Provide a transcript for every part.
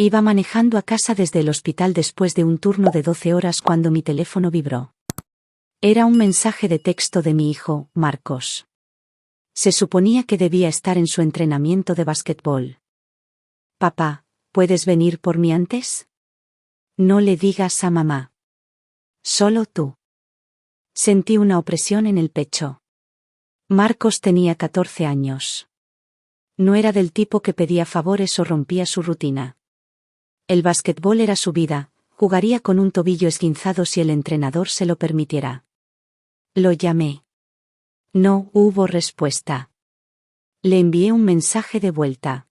Iba manejando a casa desde el hospital después de un turno de 12 horas cuando mi teléfono vibró. Era un mensaje de texto de mi hijo, Marcos. Se suponía que debía estar en su entrenamiento de básquetbol. Papá, ¿puedes venir por mí antes? No le digas a mamá. Solo tú. Sentí una opresión en el pecho. Marcos tenía 14 años. No era del tipo que pedía favores o rompía su rutina. El básquetbol era su vida, jugaría con un tobillo esguinzado si el entrenador se lo permitiera. Lo llamé. No hubo respuesta. Le envié un mensaje de vuelta.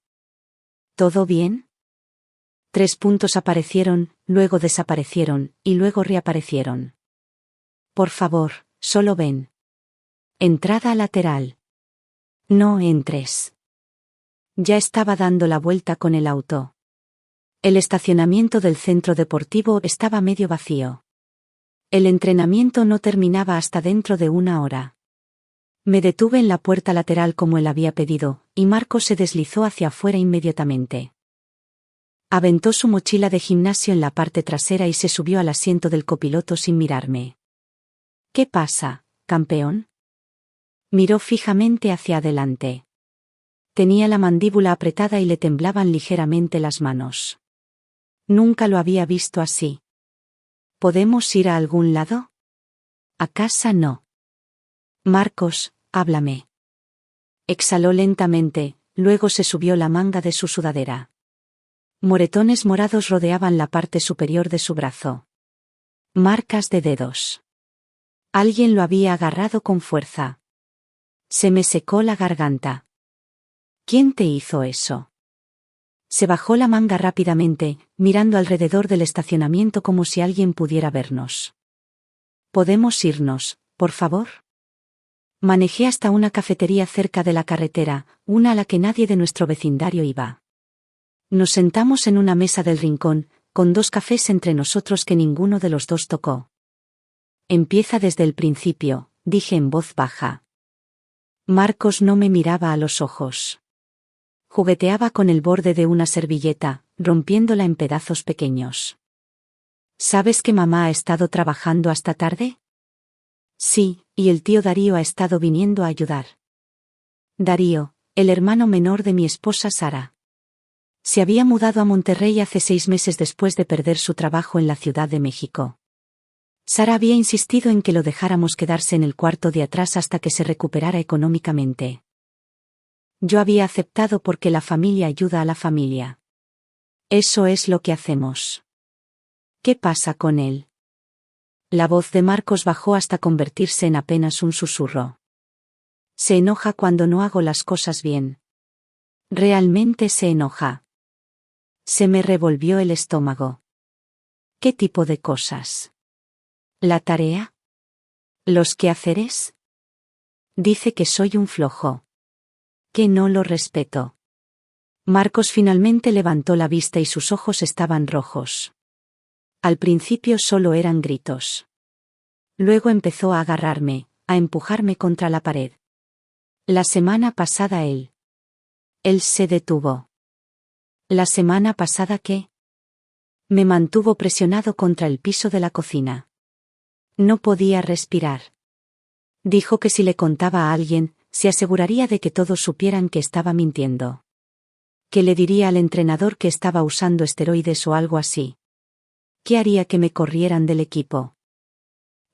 ¿Todo bien? 3 puntos aparecieron, luego desaparecieron, y luego reaparecieron. Por favor, solo ven. Entrada lateral. No entres. Ya estaba dando la vuelta con el auto. El estacionamiento del centro deportivo estaba medio vacío. El entrenamiento no terminaba hasta dentro de 1 hora. Me detuve en la puerta lateral como él había pedido, y Marcos se deslizó hacia afuera inmediatamente. Aventó su mochila de gimnasio en la parte trasera y se subió al asiento del copiloto sin mirarme. ¿Qué pasa, campeón? Miró fijamente hacia adelante. Tenía la mandíbula apretada y le temblaban ligeramente las manos. Nunca lo había visto así. ¿Podemos ir a algún lado? A casa no. Marcos, háblame. Exhaló lentamente, luego se subió la manga de su sudadera. Moretones morados rodeaban la parte superior de su brazo. Marcas de dedos. Alguien lo había agarrado con fuerza. Se me secó la garganta. ¿Quién te hizo eso? Se bajó la manga rápidamente, mirando alrededor del estacionamiento como si alguien pudiera vernos. ¿Podemos irnos, por favor? Manejé hasta una cafetería cerca de la carretera, una a la que nadie de nuestro vecindario iba. Nos sentamos en una mesa del rincón, con 2 cafés entre nosotros que ninguno de los dos tocó. Empieza desde el principio, dije en voz baja. Marcos no me miraba a los ojos. Jugueteaba con el borde de una servilleta, rompiéndola en pedazos pequeños. ¿Sabes que mamá ha estado trabajando hasta tarde? Sí, y el tío Darío ha estado viniendo a ayudar. Darío, el hermano menor de mi esposa Sara. Se había mudado a Monterrey hace 6 meses después de perder su trabajo en la Ciudad de México. Sara había insistido en que lo dejáramos quedarse en el cuarto de atrás hasta que se recuperara económicamente. Yo había aceptado porque la familia ayuda a la familia. Eso es lo que hacemos. ¿Qué pasa con él? La voz de Marcos bajó hasta convertirse en apenas un susurro. Se enoja cuando no hago las cosas bien. Realmente se enoja. Se me revolvió el estómago. ¿Qué tipo de cosas? ¿La tarea? ¿Los quehaceres? Dice que soy un flojo. Que no lo respeto. Marcos finalmente levantó la vista y sus ojos estaban rojos. Al principio solo eran gritos. Luego empezó a agarrarme, a empujarme contra la pared. La semana pasada él se detuvo. ¿La semana pasada qué? Me mantuvo presionado contra el piso de la cocina. No podía respirar. Dijo que si le contaba a alguien, se aseguraría de que todos supieran que estaba mintiendo. ¿Qué le diría al entrenador que estaba usando esteroides o algo así? ¿Qué haría que me corrieran del equipo?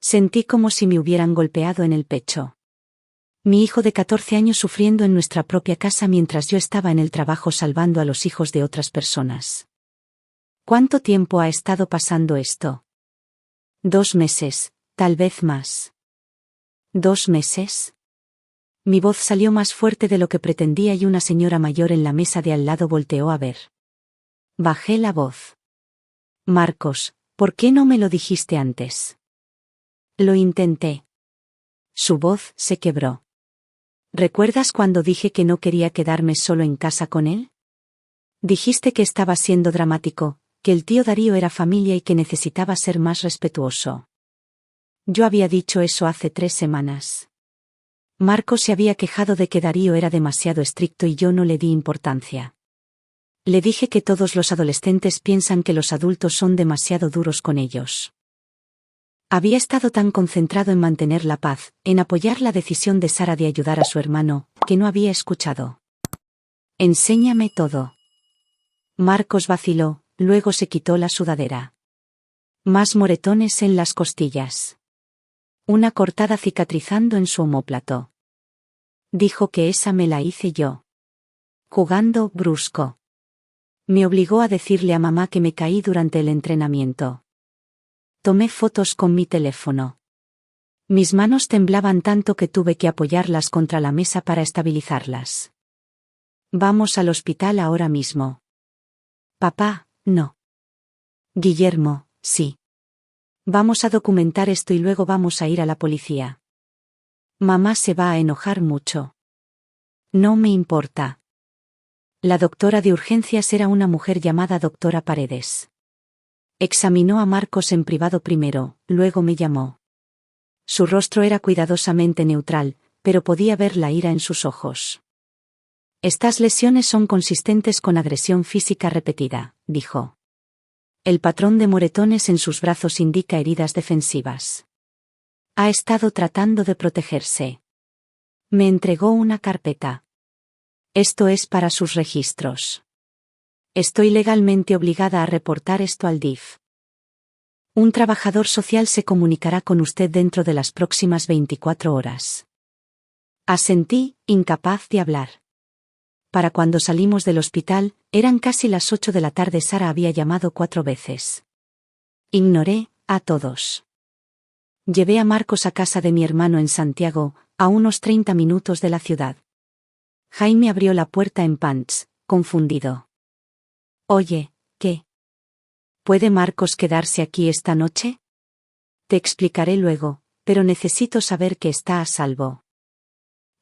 Sentí como si me hubieran golpeado en el pecho. Mi hijo de 14 años sufriendo en nuestra propia casa mientras yo estaba en el trabajo salvando a los hijos de otras personas. ¿Cuánto tiempo ha estado pasando esto? 2 meses, tal vez más. ¿2 meses? Mi voz salió más fuerte de lo que pretendía y una señora mayor en la mesa de al lado volteó a ver. Bajé la voz. Marcos, ¿por qué no me lo dijiste antes? Lo intenté. Su voz se quebró. ¿Recuerdas cuando dije que no quería quedarme solo en casa con él? Dijiste que estaba siendo dramático, que el tío Darío era familia y que necesitaba ser más respetuoso. Yo había dicho eso hace 3 semanas. Marcos se había quejado de que Darío era demasiado estricto y yo no le di importancia. Le dije que todos los adolescentes piensan que los adultos son demasiado duros con ellos. Había estado tan concentrado en mantener la paz, en apoyar la decisión de Sara de ayudar a su hermano, que no había escuchado. Enséñame todo. Marcos vaciló, luego se quitó la sudadera. Más moretones en las costillas. Una cortada cicatrizando en su omóplato. Dijo que esa me la hice yo. Jugando brusco. Me obligó a decirle a mamá que me caí durante el entrenamiento. Tomé fotos con mi teléfono. Mis manos temblaban tanto que tuve que apoyarlas contra la mesa para estabilizarlas. Vamos al hospital ahora mismo. Papá, no. Guillermo, sí. Vamos a documentar esto y luego vamos a ir a la policía. Mamá se va a enojar mucho. No me importa. La doctora de urgencias era una mujer llamada doctora Paredes. Examinó a Marcos en privado primero, luego me llamó. Su rostro era cuidadosamente neutral, pero podía ver la ira en sus ojos. Estas lesiones son consistentes con agresión física repetida, dijo. El patrón de moretones en sus brazos indica heridas defensivas. Ha estado tratando de protegerse. Me entregó una carpeta. Esto es para sus registros. Estoy legalmente obligada a reportar esto al DIF. Un trabajador social se comunicará con usted dentro de las próximas 24 horas. Asentí, incapaz de hablar. Para cuando salimos del hospital, eran casi las 8 de la tarde. Sara había llamado 4 veces. Ignoré a todos. Llevé a Marcos a casa de mi hermano en Santiago, a unos 30 minutos de la ciudad. Jaime abrió la puerta en pants, confundido. Oye, ¿qué? ¿Puede Marcos quedarse aquí esta noche? Te explicaré luego, pero necesito saber que está a salvo.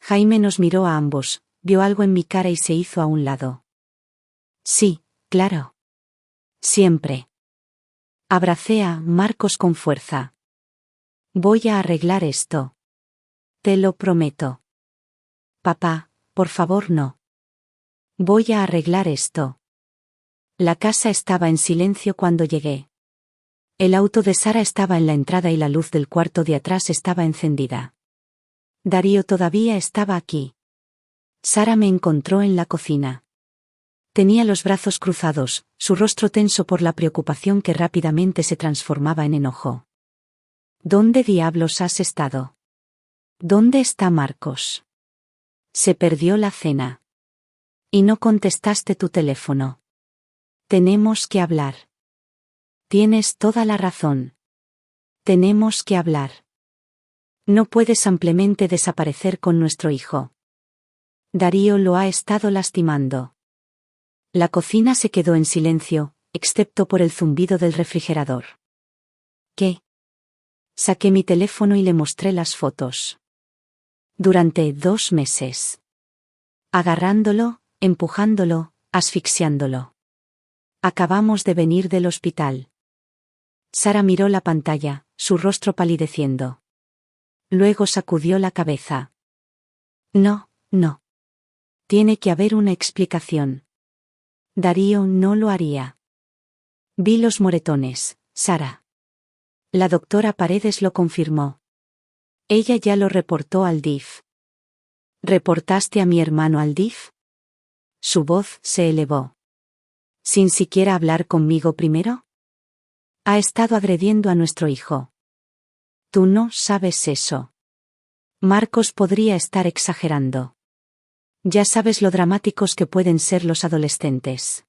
Jaime nos miró a ambos, vio algo en mi cara y se hizo a un lado. Sí, claro. Siempre. Abracé a Marcos con fuerza. Voy a arreglar esto. Te lo prometo. Papá, por favor no. Voy a arreglar esto. La casa estaba en silencio cuando llegué. El auto de Sara estaba en la entrada y la luz del cuarto de atrás estaba encendida. Darío todavía estaba aquí. Sara me encontró en la cocina. Tenía los brazos cruzados, su rostro tenso por la preocupación que rápidamente se transformaba en enojo. ¿Dónde diablos has estado? ¿Dónde está Marcos? Se perdió la cena. Y no contestaste tu teléfono. Tenemos que hablar. Tienes toda la razón. Tenemos que hablar. No puedes simplemente desaparecer con nuestro hijo. Darío lo ha estado lastimando. La cocina se quedó en silencio, excepto por el zumbido del refrigerador. ¿Qué? Saqué mi teléfono y le mostré las fotos. Durante 2 meses. Agarrándolo, empujándolo, asfixiándolo. Acabamos de venir del hospital. Sara miró la pantalla, su rostro palideciendo. Luego sacudió la cabeza. No, no. Tiene que haber una explicación. Darío no lo haría. Vi los moretones, Sara. La doctora Paredes lo confirmó. Ella ya lo reportó al DIF. ¿Reportaste a mi hermano al DIF? Su voz se elevó. ¿Sin siquiera hablar conmigo primero? Ha estado agrediendo a nuestro hijo. Tú no sabes eso. Marcos podría estar exagerando. Ya sabes lo dramáticos que pueden ser los adolescentes.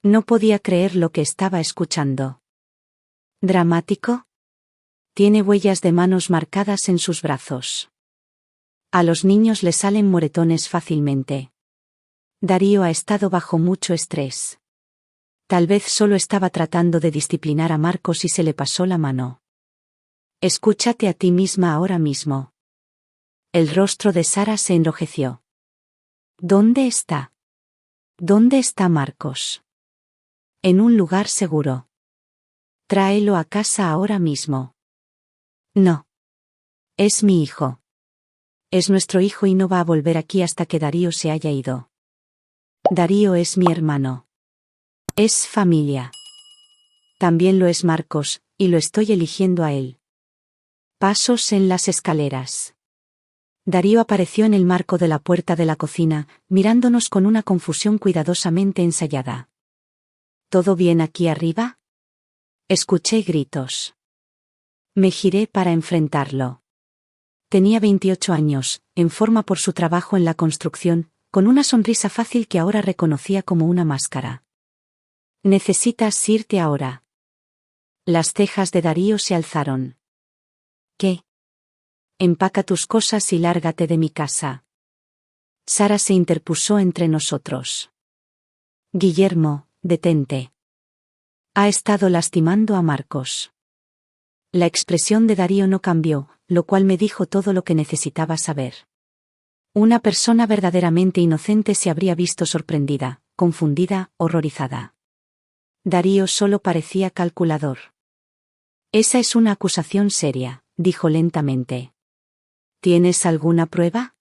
No podía creer lo que estaba escuchando. ¿Dramático? Tiene huellas de manos marcadas en sus brazos. A los niños les salen moretones fácilmente. Darío ha estado bajo mucho estrés. Tal vez solo estaba tratando de disciplinar a Marcos y se le pasó la mano. Escúchate a ti misma ahora mismo. El rostro de Sara se enrojeció. ¿Dónde está? ¿Dónde está Marcos? En un lugar seguro. Tráelo a casa ahora mismo. No. Es mi hijo. Es nuestro hijo y no va a volver aquí hasta que Darío se haya ido. Darío es mi hermano. Es familia. También lo es Marcos, y lo estoy eligiendo a él. Pasos en las escaleras. Darío apareció en el marco de la puerta de la cocina, mirándonos con una confusión cuidadosamente ensayada. ¿Todo bien aquí arriba? Escuché gritos. Me giré para enfrentarlo. Tenía 28 años, en forma por su trabajo en la construcción, con una sonrisa fácil que ahora reconocía como una máscara. ¿Necesitas irte ahora? Las cejas de Darío se alzaron. ¿Qué? Empaca tus cosas y lárgate de mi casa. Sara se interpuso entre nosotros. Guillermo, detente. Ha estado lastimando a Marcos. La expresión de Darío no cambió, lo cual me dijo todo lo que necesitaba saber. Una persona verdaderamente inocente se habría visto sorprendida, confundida, horrorizada. Darío solo parecía calculador. Esa es una acusación seria, dijo lentamente. ¿Tienes alguna prueba?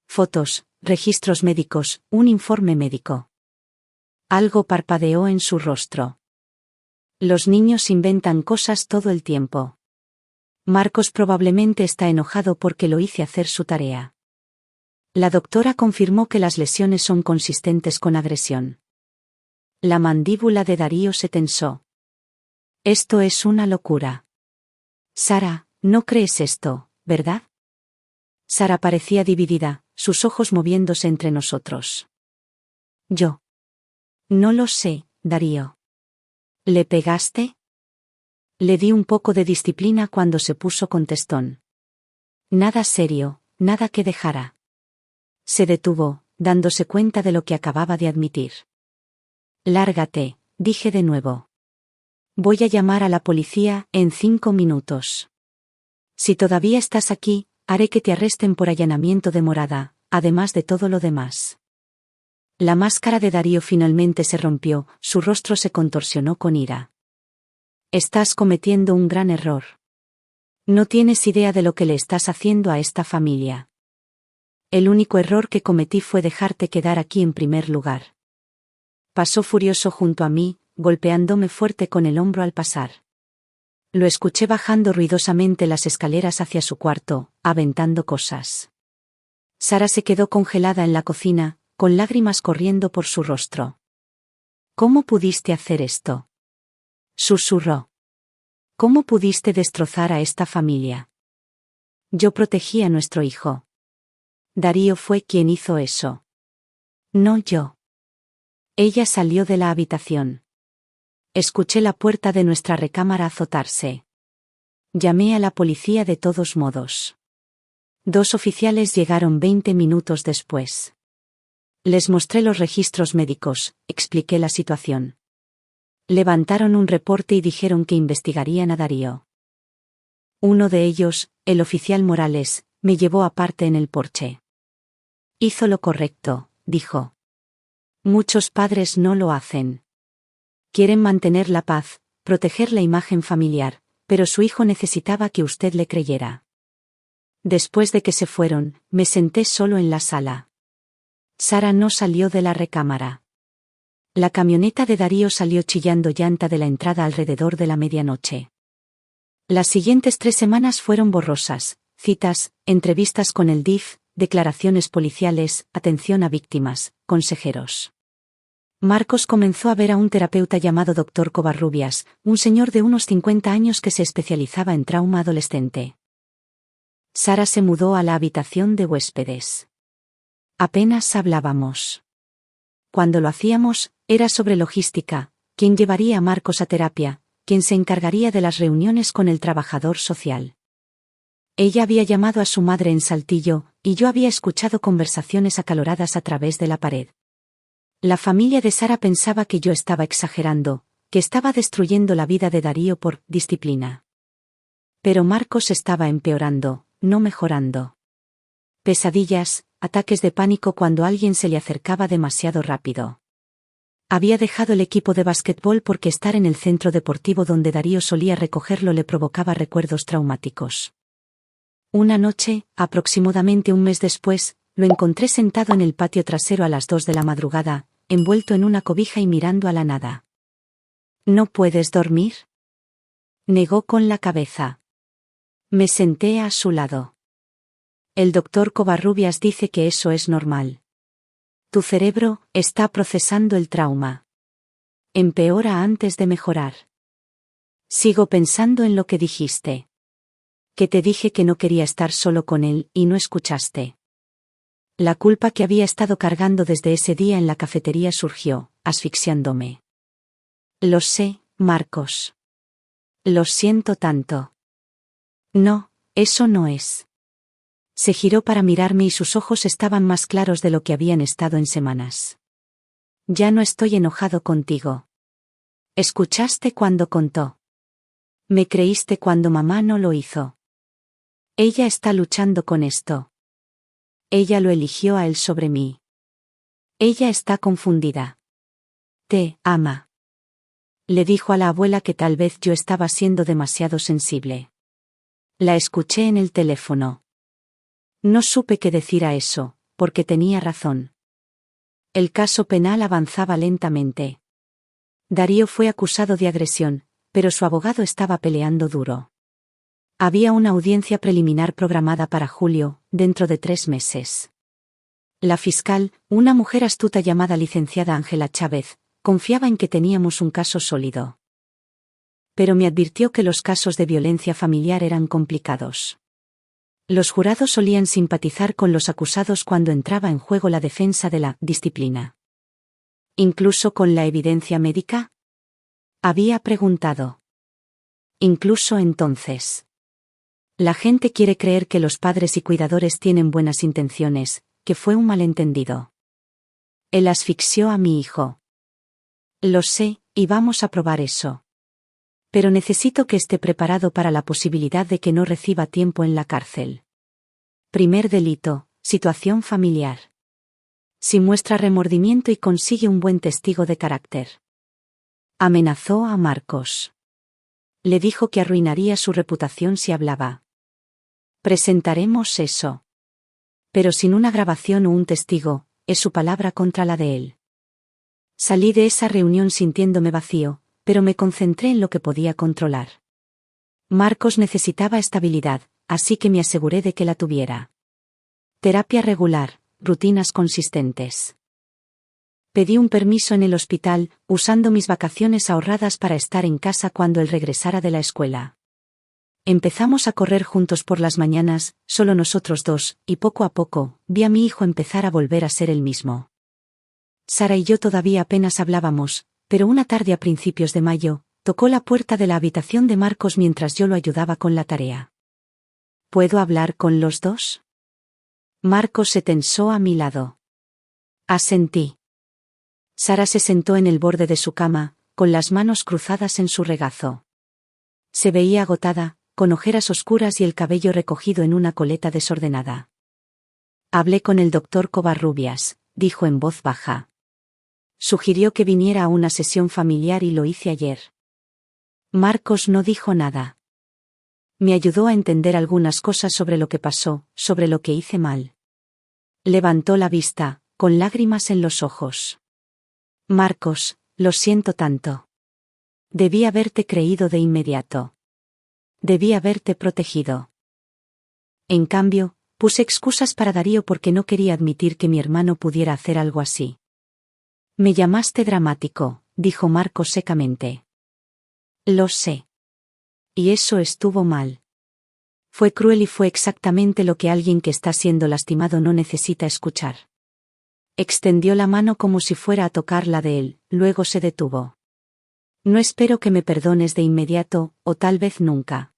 Fotos, registros médicos, un informe médico. Algo parpadeó en su rostro. Los niños inventan cosas todo el tiempo. Marcos probablemente está enojado porque lo hice hacer su tarea. La doctora confirmó que las lesiones son consistentes con agresión. La mandíbula de Darío se tensó. Esto es una locura. Sara, no crees esto, ¿verdad? Sara parecía dividida, sus ojos moviéndose entre nosotros. Yo. No lo sé, Darío. ¿Le pegaste? Le di un poco de disciplina cuando se puso contestón. Nada serio, nada que dejara. Se detuvo, dándose cuenta de lo que acababa de admitir. Lárgate, dije de nuevo. Voy a llamar a la policía en 5 minutos. Si todavía estás aquí, haré que te arresten por allanamiento de morada, además de todo lo demás. La máscara de Darío finalmente se rompió, su rostro se contorsionó con ira. Estás cometiendo un gran error. No tienes idea de lo que le estás haciendo a esta familia. El único error que cometí fue dejarte quedar aquí en primer lugar. Pasó furioso junto a mí, golpeándome fuerte con el hombro al pasar. Lo escuché bajando ruidosamente las escaleras hacia su cuarto, aventando cosas. Sara se quedó congelada en la cocina, con lágrimas corriendo por su rostro. ¿Cómo pudiste hacer esto? Susurró. ¿Cómo pudiste destrozar a esta familia? Yo protegí a nuestro hijo. Darío fue quien hizo eso. No yo. Ella salió de la habitación. Escuché la puerta de nuestra recámara azotarse. Llamé a la policía de todos modos. 2 oficiales llegaron 20 minutos después. Les mostré los registros médicos, expliqué la situación. Levantaron un reporte y dijeron que investigarían a Darío. Uno de ellos, el oficial Morales, me llevó aparte en el porche. Hizo lo correcto, dijo. Muchos padres no lo hacen. Quieren mantener la paz, proteger la imagen familiar, pero su hijo necesitaba que usted le creyera. Después de que se fueron, me senté solo en la sala. Sara no salió de la recámara. La camioneta de Darío salió chillando llanta de la entrada alrededor de la medianoche. Las siguientes 3 semanas fueron borrosas: citas, entrevistas con el DIF, declaraciones policiales, atención a víctimas, consejeros. Marcos comenzó a ver a un terapeuta llamado Dr. Covarrubias, un señor de unos 50 años que se especializaba en trauma adolescente. Sara se mudó a la habitación de huéspedes. Apenas hablábamos. Cuando lo hacíamos, era sobre logística: quién llevaría a Marcos a terapia, quién se encargaría de las reuniones con el trabajador social. Ella había llamado a su madre en Saltillo, y yo había escuchado conversaciones acaloradas a través de la pared. La familia de Sara pensaba que yo estaba exagerando, que estaba destruyendo la vida de Darío por disciplina. Pero Marcos estaba empeorando, no mejorando. Pesadillas, ataques de pánico cuando alguien se le acercaba demasiado rápido. Había dejado el equipo de basquetbol porque estar en el centro deportivo donde Darío solía recogerlo le provocaba recuerdos traumáticos. Una noche, aproximadamente un mes después, Lo encontré sentado en el patio trasero a las 2 de la madrugada, envuelto en una cobija y mirando a la nada. ¿No puedes dormir?, negó con la cabeza. Me senté a su lado. El doctor Covarrubias dice que eso es normal. Tu cerebro está procesando el trauma. Empeora antes de mejorar. Sigo pensando en lo que dijiste. Que te dije que no quería estar solo con él y no escuchaste. La culpa que había estado cargando desde ese día en la cafetería surgió, asfixiándome. Lo sé, Marcos. Lo siento tanto. No, eso no es. Se giró para mirarme y sus ojos estaban más claros de lo que habían estado en semanas. Ya no estoy enojado contigo. ¿Escuchaste cuando contó? Me creíste cuando mamá no lo hizo. Ella está luchando con esto. Ella lo eligió a él sobre mí. Ella está confundida. Te ama. Le dijo a la abuela que tal vez yo estaba siendo demasiado sensible. La escuché en el teléfono. No supe qué decir a eso, porque tenía razón. El caso penal avanzaba lentamente. Darío fue acusado de agresión, pero su abogado estaba peleando duro. Había una audiencia preliminar programada para julio, dentro de 3 meses. La fiscal, una mujer astuta llamada licenciada Ángela Chávez, confiaba en que teníamos un caso sólido. Pero me advirtió que los casos de violencia familiar eran complicados. Los jurados solían simpatizar con los acusados cuando entraba en juego la defensa de la disciplina. ¿Incluso con la evidencia médica?, había preguntado. Incluso entonces. La gente quiere creer que los padres y cuidadores tienen buenas intenciones, que fue un malentendido. Él asfixió a mi hijo. Lo sé, y vamos a probar eso. Pero necesito que esté preparado para la posibilidad de que no reciba tiempo en la cárcel. Primer delito, situación familiar. Si muestra remordimiento y consigue un buen testigo de carácter. Amenazó a Marcos. Le dijo que arruinaría su reputación si hablaba. Presentaremos eso. Pero sin una grabación o un testigo, es su palabra contra la de él. Salí de esa reunión sintiéndome vacío, pero me concentré en lo que podía controlar. Marcos necesitaba estabilidad, así que me aseguré de que la tuviera. Terapia regular, rutinas consistentes. Pedí un permiso en el hospital, usando mis vacaciones ahorradas para estar en casa cuando él regresara de la escuela. Empezamos a correr juntos por las mañanas, solo nosotros dos, y poco a poco, vi a mi hijo empezar a volver a ser el mismo. Sara y yo todavía apenas hablábamos, pero una tarde a principios de mayo, tocó la puerta de la habitación de Marcos mientras yo lo ayudaba con la tarea. ¿Puedo hablar con los dos? Marcos se tensó a mi lado. Asentí. Sara se sentó en el borde de su cama, con las manos cruzadas en su regazo. Se veía agotada, con ojeras oscuras y el cabello recogido en una coleta desordenada. Hablé con el doctor Covarrubias, dijo en voz baja. Sugirió que viniera a una sesión familiar y lo hice ayer. Marcos no dijo nada. Me ayudó a entender algunas cosas sobre lo que pasó, sobre lo que hice mal. Levantó la vista, con lágrimas en los ojos. Marcos, lo siento tanto. Debí haberte creído de inmediato. Debí haberte protegido. En cambio, puse excusas para Darío porque no quería admitir que mi hermano pudiera hacer algo así. Me llamaste dramático, dijo Marcos secamente. Lo sé. Y eso estuvo mal. Fue cruel y fue exactamente lo que alguien que está siendo lastimado no necesita escuchar. Extendió la mano como si fuera a tocar la de él, luego se detuvo. No espero que me perdones de inmediato, o tal vez nunca.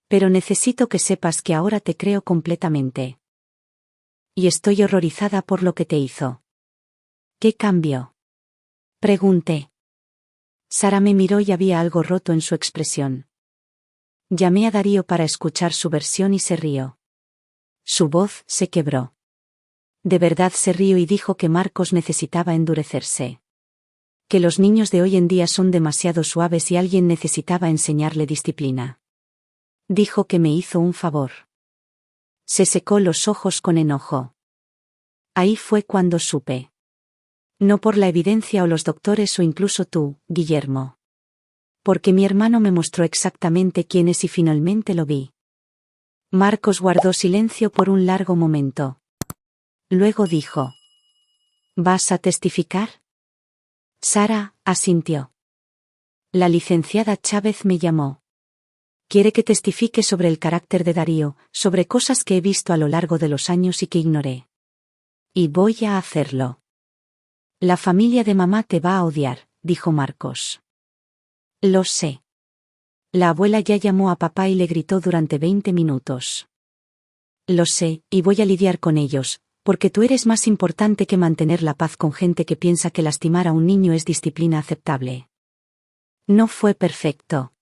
Pero necesito que sepas que ahora te creo completamente. Y estoy horrorizada por lo que te hizo. ¿Qué cambió?, pregunté. Sara me miró y había algo roto en su expresión. Llamé a Darío para escuchar su versión y se rió. Su voz se quebró. De verdad se rió y dijo que Marcos necesitaba endurecerse. Que los niños de hoy en día son demasiado suaves y alguien necesitaba enseñarle disciplina. Dijo que me hizo un favor. Se secó los ojos con enojo. Ahí fue cuando supe. No por la evidencia o los doctores o incluso tú, Guillermo. Porque mi hermano me mostró exactamente quién es y finalmente lo vi. Marcos guardó silencio por un largo momento. Luego dijo: ¿Vas a testificar? Sara asintió. La licenciada Chávez me llamó. Quiere que testifique sobre el carácter de Darío, sobre cosas que he visto a lo largo de los años y que ignoré. Y voy a hacerlo. La familia de mamá te va a odiar, dijo Marcos. Lo sé. La abuela ya llamó a papá y le gritó durante 20 minutos. Lo sé, y voy a lidiar con ellos, porque tú eres más importante que mantener la paz con gente que piensa que lastimar a un niño es disciplina aceptable. No fue perfecto.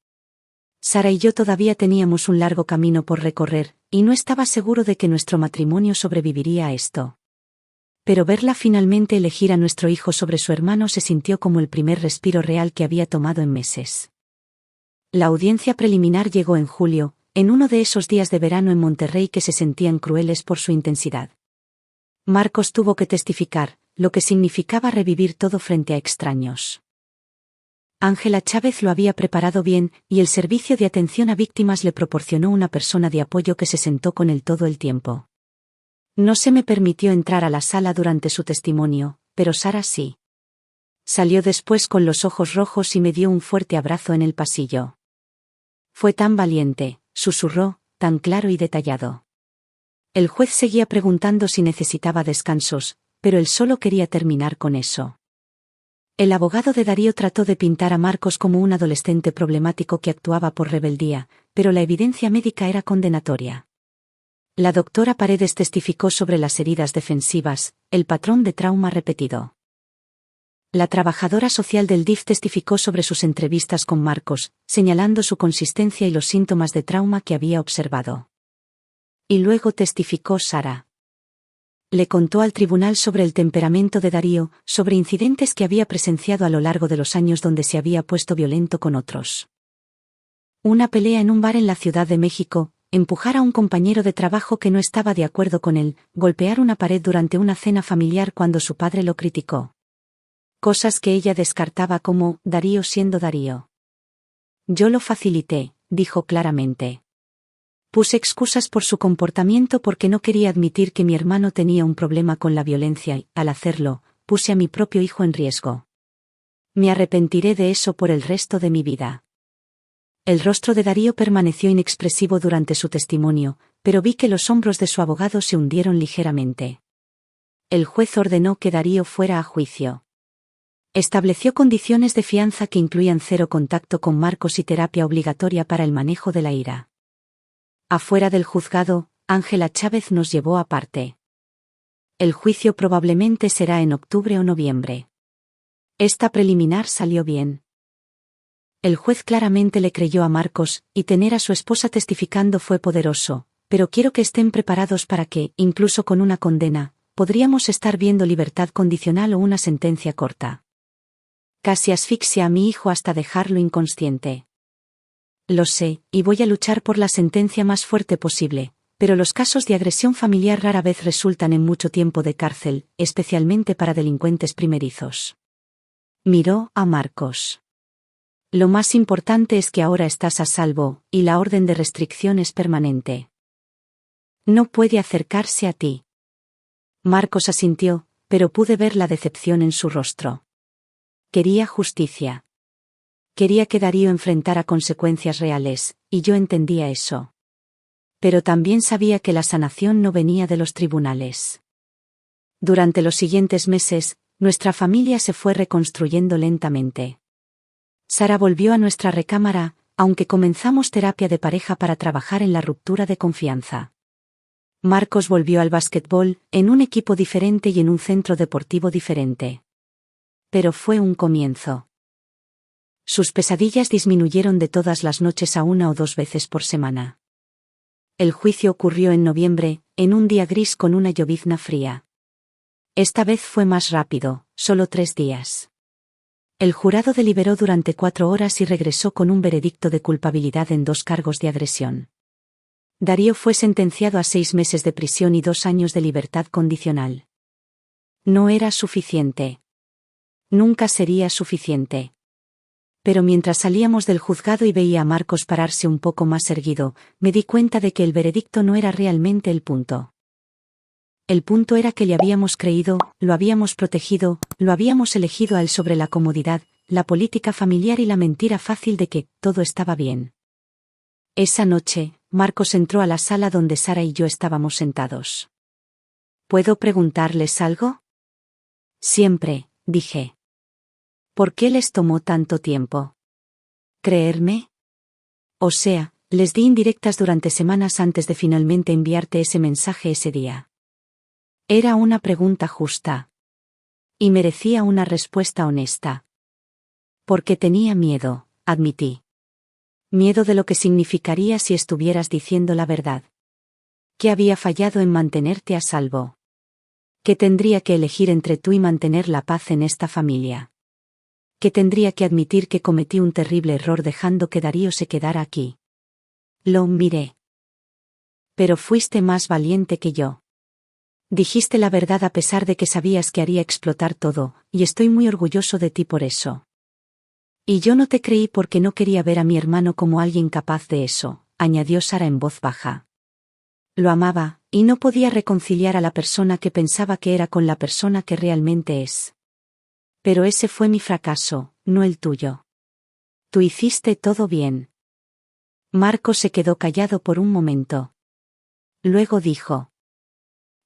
Sara y yo todavía teníamos un largo camino por recorrer, y no estaba seguro de que nuestro matrimonio sobreviviría a esto. Pero verla finalmente elegir a nuestro hijo sobre su hermano se sintió como el primer respiro real que había tomado en meses. La audiencia preliminar llegó en julio, en uno de esos días de verano en Monterrey que se sentían crueles por su intensidad. Marcos tuvo que testificar, lo que significaba revivir todo frente a extraños. Ángela Chávez lo había preparado bien, y el servicio de atención a víctimas le proporcionó una persona de apoyo que se sentó con él todo el tiempo. No se me permitió entrar a la sala durante su testimonio, pero Sara sí. Salió después con los ojos rojos y me dio un fuerte abrazo en el pasillo. Fue tan valiente, susurró, tan claro y detallado. El juez seguía preguntando si necesitaba descansos, pero él solo quería terminar con eso. El abogado de Darío trató de pintar a Marcos como un adolescente problemático que actuaba por rebeldía, pero la evidencia médica era condenatoria. La doctora Paredes testificó sobre las heridas defensivas, el patrón de trauma repetido. La trabajadora social del DIF testificó sobre sus entrevistas con Marcos, señalando su consistencia y los síntomas de trauma que había observado. Y luego testificó Sara. Le contó al tribunal sobre el temperamento de Darío, sobre incidentes que había presenciado a lo largo de los años donde se había puesto violento con otros. Una pelea en un bar en la Ciudad de México, empujar a un compañero de trabajo que no estaba de acuerdo con él, golpear una pared durante una cena familiar cuando su padre lo criticó. Cosas que ella descartaba como Darío siendo Darío. Yo lo facilité, dijo claramente. Puse excusas por su comportamiento porque no quería admitir que mi hermano tenía un problema con la violencia y, al hacerlo, puse a mi propio hijo en riesgo. Me arrepentiré de eso por el resto de mi vida. El rostro de Darío permaneció inexpresivo durante su testimonio, pero vi que los hombros de su abogado se hundieron ligeramente. El juez ordenó que Darío fuera a juicio. Estableció condiciones de fianza que incluían 0 contacto con Marcos y terapia obligatoria para el manejo de la ira. Afuera del juzgado, Ángela Chávez nos llevó aparte. El juicio probablemente será en octubre o noviembre. Esta preliminar salió bien. El juez claramente le creyó a Marcos, y tener a su esposa testificando fue poderoso, pero quiero que estén preparados para que, incluso con una condena, podríamos estar viendo libertad condicional o una sentencia corta. Casi asfixia a mi hijo hasta dejarlo inconsciente. Lo sé, y voy a luchar por la sentencia más fuerte posible, pero los casos de agresión familiar rara vez resultan en mucho tiempo de cárcel, especialmente para delincuentes primerizos. Miró a Marcos. Lo más importante es que ahora estás a salvo, y la orden de restricción es permanente. No puede acercarse a ti. Marcos asintió, pero pude ver la decepción en su rostro. Quería justicia. Quería que Darío enfrentara consecuencias reales, y yo entendía eso. Pero también sabía que la sanación no venía de los tribunales. Durante los siguientes meses, nuestra familia se fue reconstruyendo lentamente. Sara volvió a nuestra recámara, aunque comenzamos terapia de pareja para trabajar en la ruptura de confianza. Marcos volvió al básquetbol, en un equipo diferente y en un centro deportivo diferente. Pero fue un comienzo. Sus pesadillas disminuyeron de todas las noches a 1 o 2 veces por semana. El juicio ocurrió en noviembre, en un día gris con una llovizna fría. Esta vez fue más rápido, solo 3 días. El jurado deliberó durante 4 horas y regresó con un veredicto de culpabilidad en 2 cargos de agresión. Darío fue sentenciado a 6 meses de prisión y 2 años de libertad condicional. No era suficiente. Nunca sería suficiente. Pero mientras salíamos del juzgado y veía a Marcos pararse un poco más erguido, me di cuenta de que el veredicto no era realmente el punto. El punto era que le habíamos creído, lo habíamos protegido, lo habíamos elegido a él sobre la comodidad, la política familiar y la mentira fácil de que todo estaba bien. Esa noche, Marcos entró a la sala donde Sara y yo estábamos sentados. ¿Puedo preguntarles algo? Siempre, dije. ¿Por qué les tomó tanto tiempo? ¿Creerme? O sea, les di indirectas durante semanas antes de finalmente enviarte ese mensaje ese día. Era una pregunta justa. Y merecía una respuesta honesta. Porque tenía miedo, admití. Miedo de lo que significaría si estuvieras diciendo la verdad. ¿Qué había fallado en mantenerte a salvo? ¿Qué tendría que elegir entre tú y mantener la paz en esta familia? ¿Qué tendría que admitir que cometí un terrible error dejando que Darío se quedara aquí? Lo miré. Pero fuiste más valiente que yo. Dijiste la verdad a pesar de que sabías que haría explotar todo, y estoy muy orgulloso de ti por eso. Y yo no te creí porque no quería ver a mi hermano como alguien capaz de eso, añadió Sara en voz baja. Lo amaba, y no podía reconciliar a la persona que pensaba que era con la persona que realmente es. Pero ese fue mi fracaso, no el tuyo. Tú hiciste todo bien. Marcos se quedó callado por un momento. Luego dijo.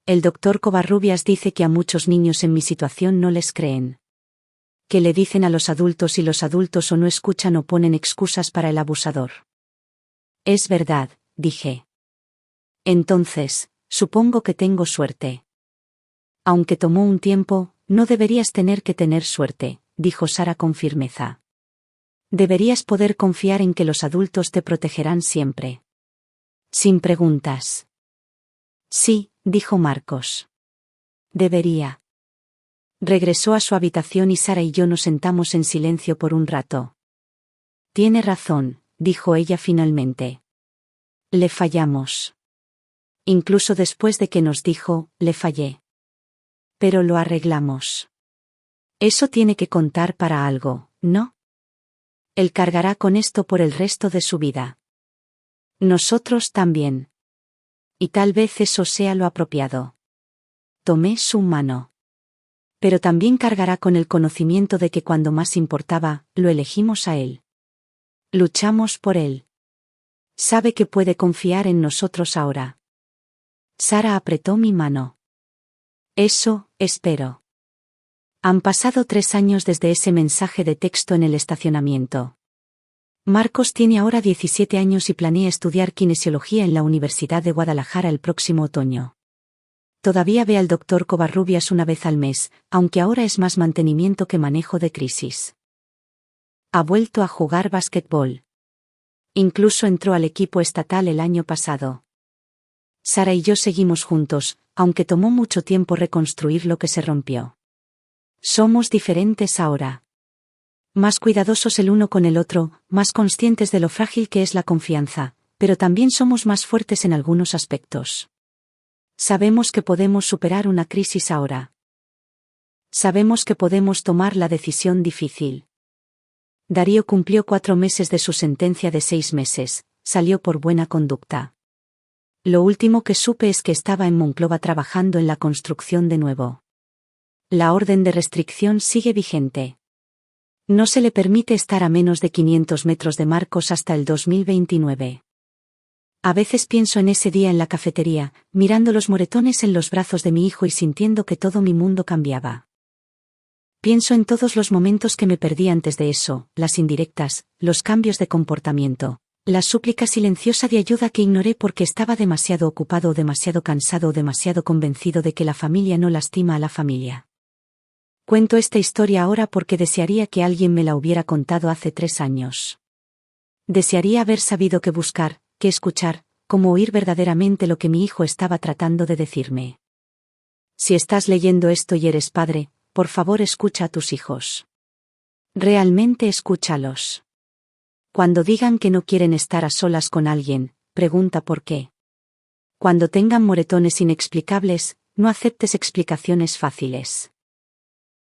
El doctor Covarrubias dice que a muchos niños en mi situación no les creen. Que le dicen a los adultos y los adultos o no escuchan o ponen excusas para el abusador. Es verdad, dije. Entonces, supongo que tengo suerte. Aunque tomó un tiempo, no deberías tener que tener suerte, dijo Sara con firmeza. Deberías poder confiar en que los adultos te protegerán siempre. Sin preguntas. Sí, dijo Marcos. Debería. Regresó a su habitación y Sara y yo nos sentamos en silencio por un rato. Tiene razón, dijo ella finalmente. Le fallamos. Incluso después de que nos dijo, le fallé. Pero lo arreglamos. Eso tiene que contar para algo, ¿no? Él cargará con esto por el resto de su vida. Nosotros también. Y tal vez eso sea lo apropiado. Tomé su mano. Pero también cargará con el conocimiento de que cuando más importaba, lo elegimos a él. Luchamos por él. Sabe que puede confiar en nosotros ahora. Sara apretó mi mano. Eso, espero. Han pasado 3 años desde ese mensaje de texto en el estacionamiento. Marcos tiene ahora 17 años y planea estudiar kinesiología en la Universidad de Guadalajara el próximo otoño. Todavía ve al doctor Covarrubias una vez al mes, aunque ahora es más mantenimiento que manejo de crisis. Ha vuelto a jugar básquetbol. Incluso entró al equipo estatal el año pasado. Sara y yo seguimos juntos, aunque tomó mucho tiempo reconstruir lo que se rompió. Somos diferentes ahora. Más cuidadosos el uno con el otro, más conscientes de lo frágil que es la confianza, pero también somos más fuertes en algunos aspectos. Sabemos que podemos superar una crisis ahora. Sabemos que podemos tomar la decisión difícil. Darío cumplió 4 meses de su sentencia de 6 meses, salió por buena conducta. Lo último que supe es que estaba en Monclova trabajando en la construcción de nuevo. La orden de restricción sigue vigente. No se le permite estar a menos de 500 metros de Marcos hasta el 2029. A veces pienso en ese día en la cafetería, mirando los moretones en los brazos de mi hijo y sintiendo que todo mi mundo cambiaba. Pienso en todos los momentos que me perdí antes de eso, las indirectas, los cambios de comportamiento, la súplica silenciosa de ayuda que ignoré porque estaba demasiado ocupado o demasiado cansado o demasiado convencido de que la familia no lastima a la familia. Cuento esta historia ahora porque desearía que alguien me la hubiera contado hace 3 años. Desearía haber sabido qué buscar, qué escuchar, cómo oír verdaderamente lo que mi hijo estaba tratando de decirme. Si estás leyendo esto y eres padre, por favor escucha a tus hijos. Realmente escúchalos. Cuando digan que no quieren estar a solas con alguien, pregunta por qué. Cuando tengan moretones inexplicables, No aceptes explicaciones fáciles.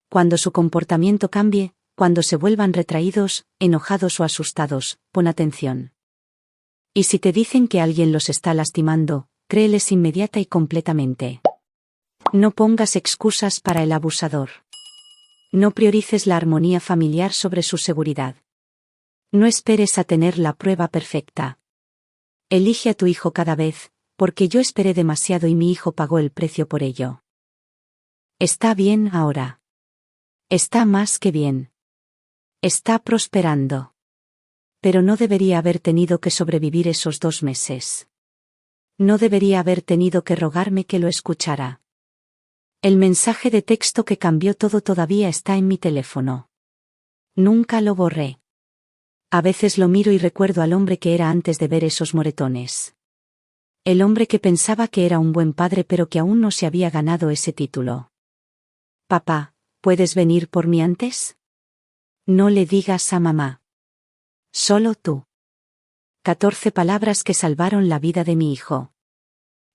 Cuando su comportamiento cambie, cuando se vuelvan retraídos, enojados o asustados, pon atención. Y si te dicen que alguien los está lastimando, créeles inmediata y completamente. No pongas excusas para el abusador. No priorices la armonía familiar sobre su seguridad. No esperes a tener la prueba perfecta. Elige a tu hijo cada vez, porque yo esperé demasiado y mi hijo pagó el precio por ello. Está bien ahora. Está más que bien. Está prosperando. Pero no debería haber tenido que sobrevivir esos 2 meses. No debería haber tenido que rogarme que lo escuchara. El mensaje de texto que cambió todo todavía está en mi teléfono. Nunca lo borré. A veces lo miro y recuerdo al hombre que era antes de ver esos moretones. El hombre que pensaba que era un buen padre pero que aún no se había ganado ese título. Papá, ¿puedes venir por mí antes? No le digas a mamá. Solo tú. 14 palabras que salvaron la vida de mi hijo.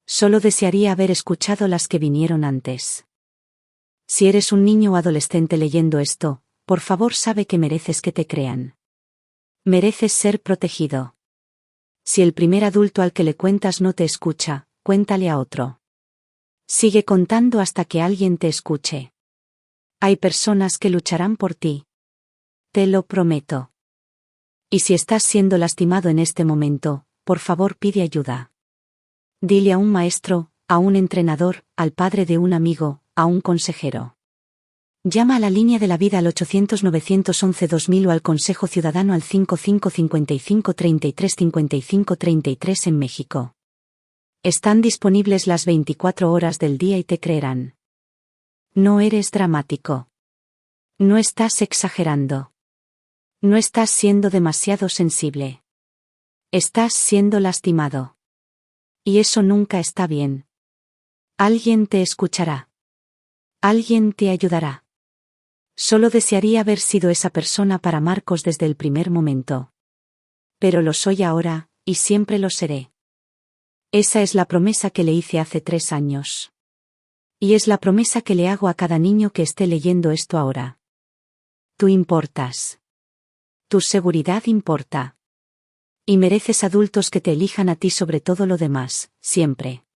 Solo desearía haber escuchado las que vinieron antes. Si eres un niño o adolescente leyendo esto, por favor sabe que mereces que te crean. Mereces ser protegido. Si el primer adulto al que le cuentas no te escucha, cuéntale a otro. Sigue contando hasta que alguien te escuche. Hay personas que lucharán por ti. Te lo prometo. Y si estás siendo lastimado en este momento, por favor pide ayuda. Dile a un maestro, a un entrenador, al padre de un amigo, a un consejero. Llama a la línea de la vida al 800-911-2000 o al Consejo Ciudadano al 5555-3355-33 en México. Están disponibles las 24 horas del día y te creerán. No eres dramático. No estás exagerando. No estás siendo demasiado sensible. Estás siendo lastimado. Y eso nunca está bien. Alguien te escuchará. Alguien te ayudará. Solo desearía haber sido esa persona para Marcos desde el primer momento. Pero lo soy ahora, y siempre lo seré. Esa es la promesa que le hice hace 3 años. Y es la promesa que le hago a cada niño que esté leyendo esto ahora. Tú importas. Tu seguridad importa. Y mereces adultos que te elijan a ti sobre todo lo demás, siempre.